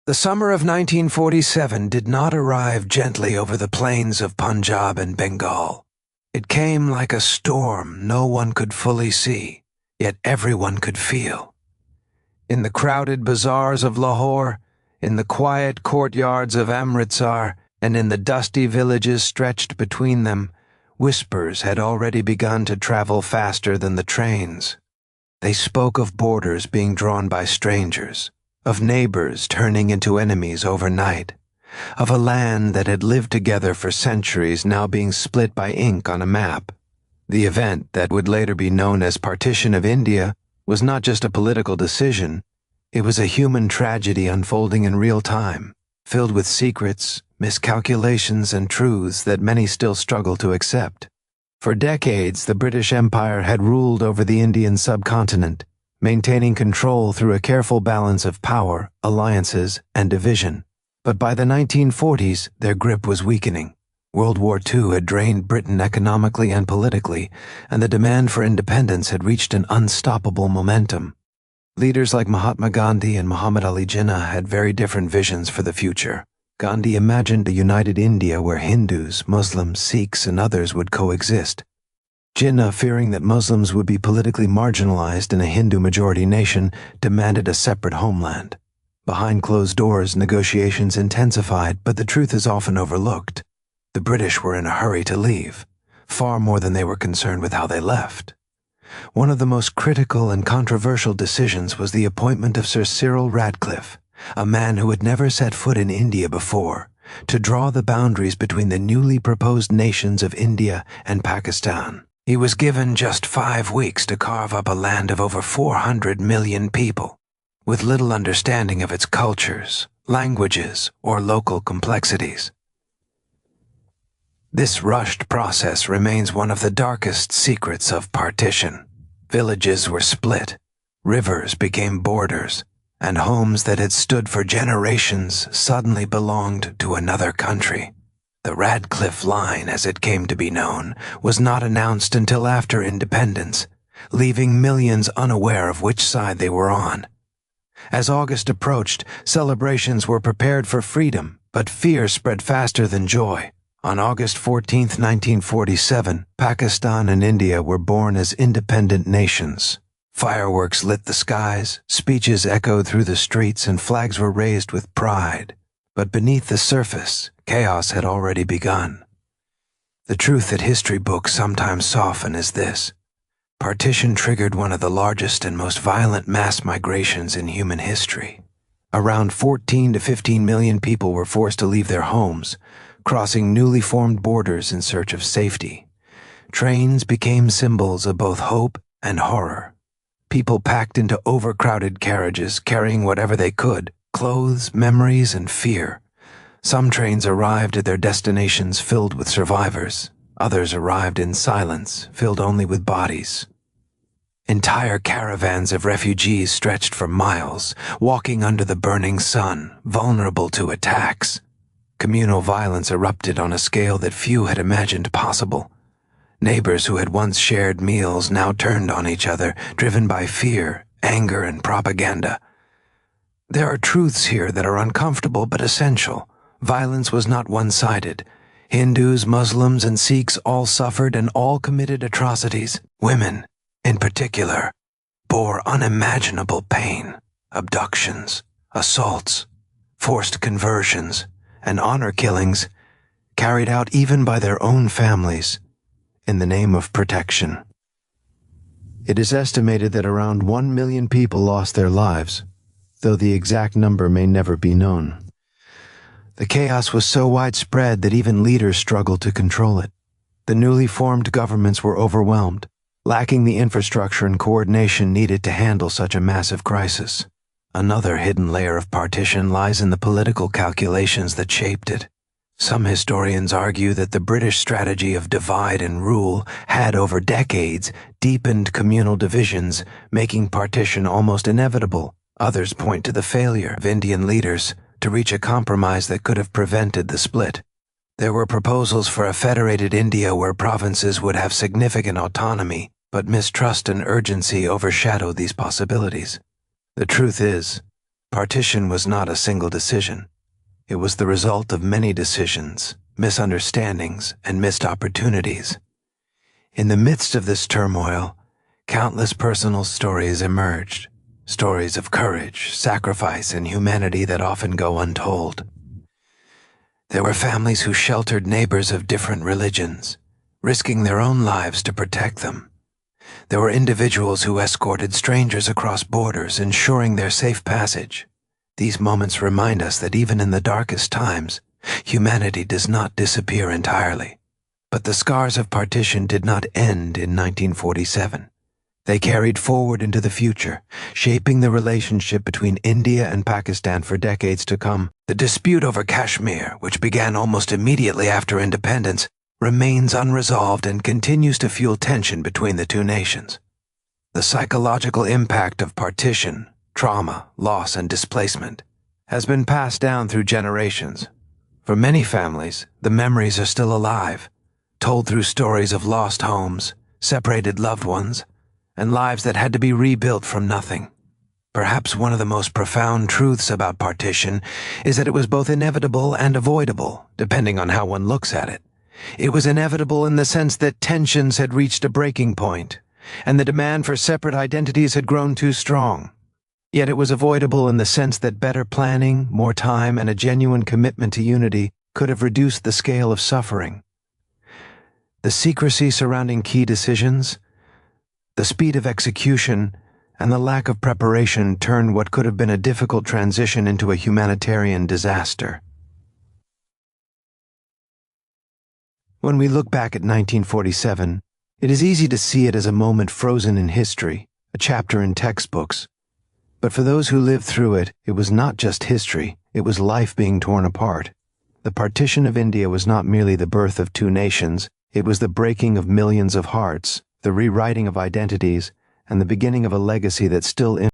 The summer of 1947 did not arrive gently over the plains of Punjab and Bengal. It came like a storm no one could fully see, yet everyone could feel. In the crowded bazaars of Lahore, in the quiet courtyards of Amritsar, and in the dusty villages stretched between them, whispers had already begun to travel faster than the trains. They spoke of borders being drawn by strangers, of neighbors turning into enemies overnight, of a land that had lived together for centuries now being split by ink on a map. The event that would later be known as Partition of India was not just a political decision, it was a human tragedy unfolding in real time, filled with secrets, miscalculations, and truths that many still struggle to accept. For decades, the British Empire had ruled over the Indian subcontinent, maintaining control through a careful balance of power, alliances, and division. But by the 1940s, their grip was weakening. World War II had drained Britain economically and politically, and the demand for independence had reached an unstoppable momentum. Leaders like Mahatma Gandhi and Muhammad Ali Jinnah had very different visions for the future. Gandhi imagined a united India where Hindus, Muslims, Sikhs, and others would coexist. Jinnah, fearing that Muslims would be politically marginalized in a Hindu-majority nation, demanded a separate homeland. Behind closed doors, negotiations intensified, but the truth is often overlooked. The British were in a hurry to leave, far more than they were concerned with how they left. One of the most critical and controversial decisions was the appointment of Sir Cyril Radcliffe, a man who had never set foot in India before, to draw the boundaries between the newly proposed nations of India and Pakistan. He was given just 5 weeks to carve up a land of over 400 million people, with little understanding of its cultures, languages, or local complexities. This rushed process remains one of the darkest secrets of partition. Villages were split, rivers became borders, and homes that had stood for generations suddenly belonged to another country. The Radcliffe Line, as it came to be known, was not announced until after independence, leaving millions unaware of which side they were on. As August approached, celebrations were prepared for freedom, but fear spread faster than joy. On August 14, 1947, Pakistan and India were born as independent nations. Fireworks lit the skies, speeches echoed through the streets, and flags were raised with pride. But beneath the surface, chaos had already begun. The truth that history books sometimes soften is this: partition triggered one of the largest and most violent mass migrations in human history. Around 14 to 15 million people were forced to leave their homes, crossing newly formed borders in search of safety. Trains became symbols of both hope and horror. People packed into overcrowded carriages, carrying whatever they could: clothes, memories, and fear. Some trains arrived at their destinations filled with survivors. Others arrived in silence, filled only with bodies. Entire caravans of refugees stretched for miles, walking under the burning sun, vulnerable to attacks. Communal violence erupted on a scale that few had imagined possible. Neighbors who had once shared meals now turned on each other, driven by fear, anger, and propaganda. There are truths here that are uncomfortable but essential. Violence was not one-sided. Hindus, Muslims, and Sikhs all suffered and all committed atrocities. Women, in particular, bore unimaginable pain: abductions, assaults, forced conversions, and honor killings carried out even by their own families in the name of protection. It is estimated that around 1 million people lost their lives, though the exact number may never be known. The chaos was so widespread that even leaders struggled to control it. The newly formed governments were overwhelmed, lacking the infrastructure and coordination needed to handle such a massive crisis. Another hidden layer of partition lies in the political calculations that shaped it. Some historians argue that the British strategy of divide and rule had, over decades, deepened communal divisions, making partition almost inevitable. Others point to the failure of Indian leaders to reach a compromise that could have prevented the split. There were proposals for a federated India where provinces would have significant autonomy, but mistrust and urgency overshadowed these possibilities. The truth is, Partition was not a single decision. It was the result of many decisions, misunderstandings, and missed opportunities. In the midst of this turmoil, countless personal stories emerged, stories of courage, sacrifice, and humanity that often go untold. There were families who sheltered neighbors of different religions, risking their own lives to protect them. There were individuals who escorted strangers across borders, ensuring their safe passage. These moments remind us that even in the darkest times, humanity does not disappear entirely. But the scars of partition did not end in 1947. They carried forward into the future, shaping the relationship between India and Pakistan for decades to come. The dispute over Kashmir, which began almost immediately after independence, remains unresolved and continues to fuel tension between the two nations. The psychological impact of partition, trauma, loss, and displacement has been passed down through generations. For many families, the memories are still alive, told through stories of lost homes, separated loved ones, and lives that had to be rebuilt from nothing. Perhaps one of the most profound truths about partition is that it was both inevitable and avoidable, depending on how one looks at it. It was inevitable in the sense that tensions had reached a breaking point, and the demand for separate identities had grown too strong. Yet it was avoidable in the sense that better planning, more time, and a genuine commitment to unity could have reduced the scale of suffering. The secrecy surrounding key decisions, the speed of execution, and the lack of preparation turned what could have been a difficult transition into a humanitarian disaster. When we look back at 1947, it is easy to see it as a moment frozen in history, a chapter in textbooks. But for those who lived through it, it was not just history, it was life being torn apart. The partition of India was not merely the birth of two nations, it was the breaking of millions of hearts, the rewriting of identities, and the beginning of a legacy that still